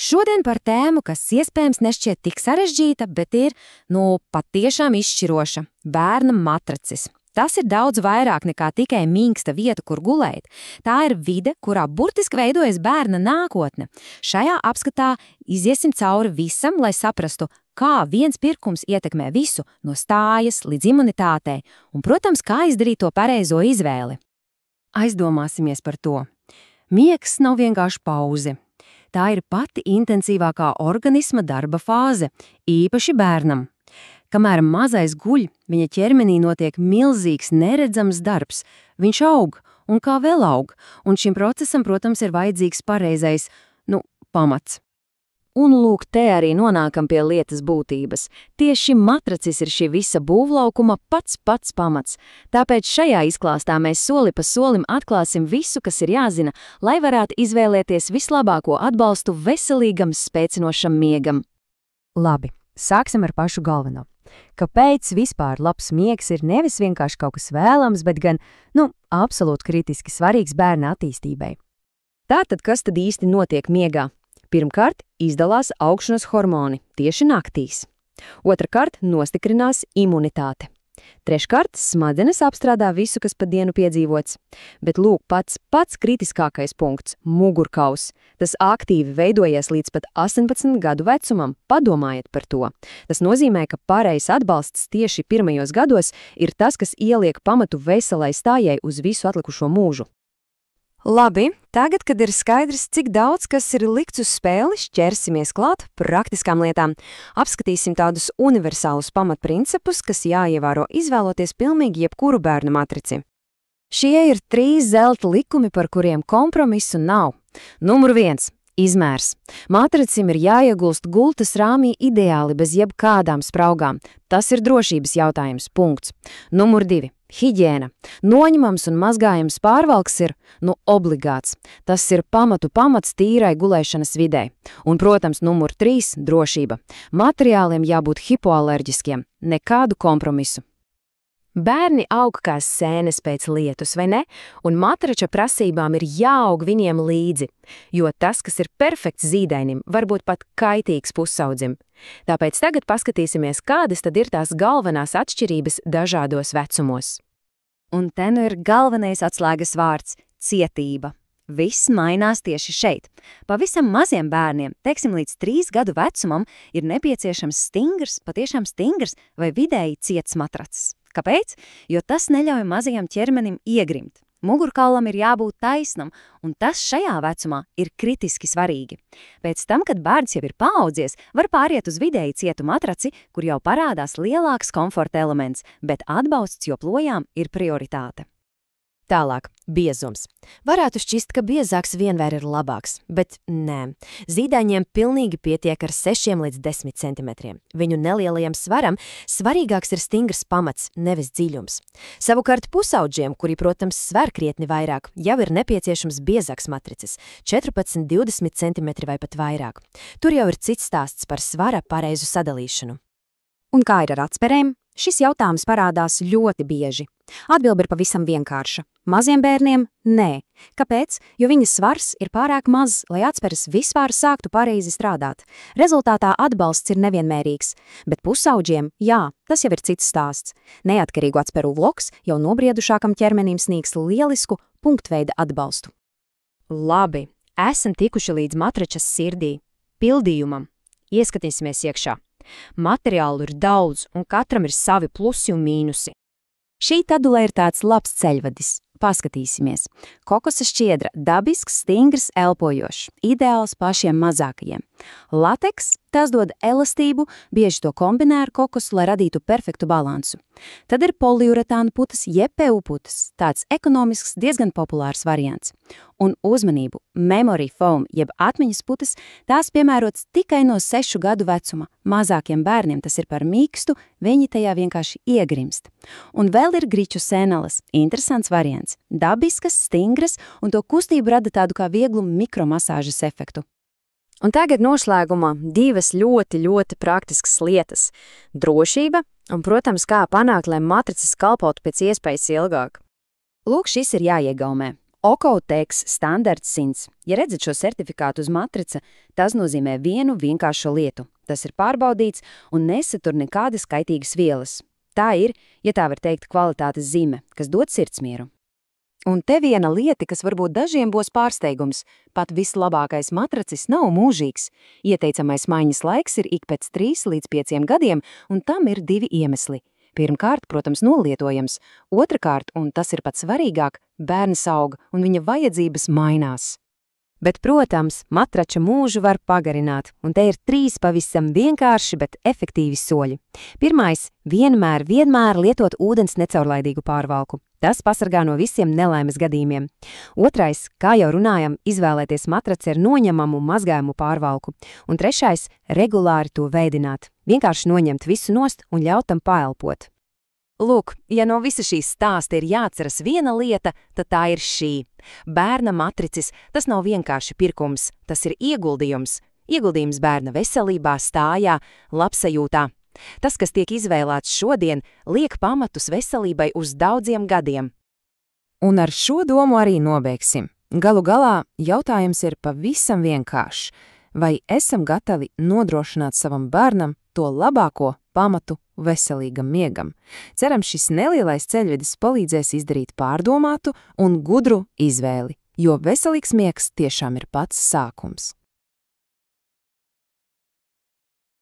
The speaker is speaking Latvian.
Šodien par tēmu, kas iespējams nešķiet tik sarežģīta, bet ir, patiešām izšķiroša – bērna matracis. Tas ir daudz vairāk nekā tikai mīksta vieta, kur gulēt. Tā ir vide, kurā burtiski veidojas bērna nākotne. Šajā apskatā iziesim cauri visam, lai saprastu, kā viens pirkums ietekmē visu, no stājas līdz imunitātei, un, protams, kā izdarīt to pareizo izvēli. Aizdomāsimies par to. Miegs nav vienkārši pauze. Tā ir pati intensīvākā organisma darba fāze, īpaši bērnam. Kamēr mazais guļ, viņa ķermenī notiek milzīgs, neredzams darbs. Viņš aug, un kā vēl aug, un šim procesam, protams, ir vajadzīgs pareizais, pamats. Un lūk, te arī nonākam pie lietas būtības. Tieši matracis ir šī visa būvlaukuma pats pamats. Tāpēc šajā izklāstā mēs soli pa solim atklāsim visu, kas ir jāzina, lai varētu izvēlēties vislabāko atbalstu veselīgam, spēcinošam miegam. Labi, sāksim ar pašu galveno. Kāpēc vispār labs miegs ir nevis vienkārši kaut kas vēlams, bet gan, absolūti kritiski svarīgs bērna attīstībai? Tātad, kas tad īsti notiek miegā? Pirmkārt, izdalās augšanas hormoni tieši naktīs. Otrakārt, nostiprinās imunitāte. Treškārt, smadzenes apstrādā visu, kas pa dienu piedzīvots. Bet lūk, pats kritiskākais punkts – mugurkauls. Tas aktīvi veidojies līdz pat 18 gadu vecumam. Padomājiet par to. Tas nozīmē, ka pareizs atbalsts tieši pirmajos gados ir tas, kas ieliek pamatu veselai stājai uz visu atlikušo mūžu. Labi, tagad, kad ir skaidrs, cik daudz, kas ir likts uz spēles, ķersimies klāt praktiskām lietām. Apskatīsim tādus universālus pamatprincipus, kas jāievēro izvēloties pilnīgi jebkuru bērnu matrici. Šie ir 3 zelta likumi, par kuriem kompromisu nav. Numur 1. Izmērs. Matricim ir jāiegulst gultas rāmī ideāli bez jebkādām spraugām. Tas ir drošības jautājums. Punkts. Numur 2. Hiģiēna. Noņemams un mazgājams pārvalks ir, obligāts. Tas ir pamats tīrai gulēšanas videi. Un, protams, numur 3 – drošība. Materiāliem jābūt hipoalerģiskiem. Nekādu kompromisu. Bērni aug kā sēnes pēc lietus, vai ne? Un matrača prasībām ir jāaug viņiem līdzi, jo tas, kas ir perfekts zīdainim, varbūt pat kaitīgs pusaudzim. Tāpēc tagad paskatīsimies, kādas tad ir tās galvenās atšķirības dažādos vecumos. Un te ir galvenais atslēgas vārds – cietība. Viss mainās tieši šeit. Pavisam maziem bērniem, teiksim līdz 3 gadu vecumam, ir nepieciešams stingrs, patiešām stingrs vai vidēji ciets matracis. Kāpēc? Jo tas neļauj mazajam ķermenim iegrimt. Mugurkaulam ir jābūt taisnam, un tas šajā vecumā ir kritiski svarīgi. Pēc tam, kad bērns jau ir paaudzies, var pāriet uz vidēji cietu matraci, kur jau parādās lielāks komforta elements, bet atbalsts joprojām ir prioritāte. Tālāk, biezums. Varētu šķist, ka biezāks vienmēr ir labāks, bet nē. Zīdaiņiem pilnīgi pietiek ar 6 līdz 10 centimetriem. Viņu nelielajam svaram svarīgāks ir stingrs pamats, nevis dziļums. Savukārt pusaudžiem, kuri, protams, sver krietni vairāk, jau ir nepieciešams biezāks matricis – 14–20 centimetri vai pat vairāk. Tur jau ir cits stāsts par svara pareizu sadalīšanu. Un kā ir ar atsperēm? Šis jautājums parādās ļoti bieži. Atbilde ir pavisam vienkārša. Maziem bērniem – nē. Kāpēc? Jo viņa svars ir pārāk maz, lai atsperes vispār sāktu pareizi strādāt. Rezultātā atbalsts ir nevienmērīgs. Bet pusaudžiem – jā, tas jau ir cits stāsts. Neatkarīgu atsperu vlogs jau nobriedušākam ķermenim sniegs lielisku punktveida atbalstu. Labi, esam tikuši līdz matračas sirdī – pildījumam. Ieskatīsimies iekšā. Materiālu ir daudz, un katram ir savi plusi un mīnusi. Šī tabula ir tāds labs ceļvadis. Paskatīsimies. Kokosa šķiedra – dabisks, stingrs, elpojošs, ideāls pašiem mazākajiem. Lateks – tas dod elastību, bieži to kombinē ar kokosu, lai radītu perfektu balansu. Tad ir poliuretāna putas jeb PU putas, tāds ekonomisks, diezgan populārs variants. Un uzmanību, memory foam jeb atmiņas putas, tās piemērots tikai no 6 gadu vecuma. Mazākiem bērniem tas ir par mīkstu, viņi tajā vienkārši iegrimst. Un vēl ir griču sēneles, interesants variants. Dabiskas, stingras, un to kustību rada tādu kā vieglu mikromasāžas efektu. Un tagad noslēgumā 2 ļoti praktiskas lietas – drošība un, protams, kā panākt, lai matricis kalpotu pēc iespējas ilgāk. Lūk, šis ir jāiegaumē. Okotex standarts 100. Ja redzat šo certifikātu uz matrica, tas nozīmē vienu vienkāršu lietu. Tas ir pārbaudīts un nesatur nekādas kaitīgas vielas. Tā ir, ja tā var teikt, kvalitātes zīme, kas dod sirdsmieru. Un te viena lieta, kas varbūt dažiem būs pārsteigums. Pat vislabākais matracis nav mūžīgs. Ieteicamais maiņas laiks ir ik pēc 3 līdz 5 gadiem, un tam ir 2 iemesli. Pirmkārt, protams, nolietojams. Otrakārt, un tas ir pats svarīgāk, bērns aug un viņa vajadzības mainās. Bet, protams, matrača mūžu var pagarināt, un te ir 3 pavisam vienkārši, bet efektīvi soļi. Pirmais – vienmēr lietot ūdens necaurlaidīgu pārvalku. Tas pasargā no visiem nelaimes gadījumiem. Otrais, kā jau runājam, izvēlēties matraci ar noņemamu mazgājumu pārvalku. Un trešais, regulāri to veidināt. Vienkārši noņemt visu nost un ļaut tam paelpot. Lūk, ja no visa šīs stāsta ir jāatceras viena lieta, tad tā ir šī. Bērna matricis, tas nav vienkārši pirkums, tas ir ieguldījums. Ieguldījums bērna veselībā, stājā, labsajūtā. Tas, kas tiek izvēlēts šodien, liek pamatus veselībai uz daudziem gadiem. Un ar šo domu arī nobeigsim. Galu galā jautājums ir pavisam vienkāršs. Vai esam gatavi nodrošināt savam bērnam to labāko pamatu veselīgam miegam? Ceram, šis nelielais ceļvedis palīdzēs izdarīt pārdomātu un gudru izvēli, jo veselīgs miegs tiešām ir pats sākums.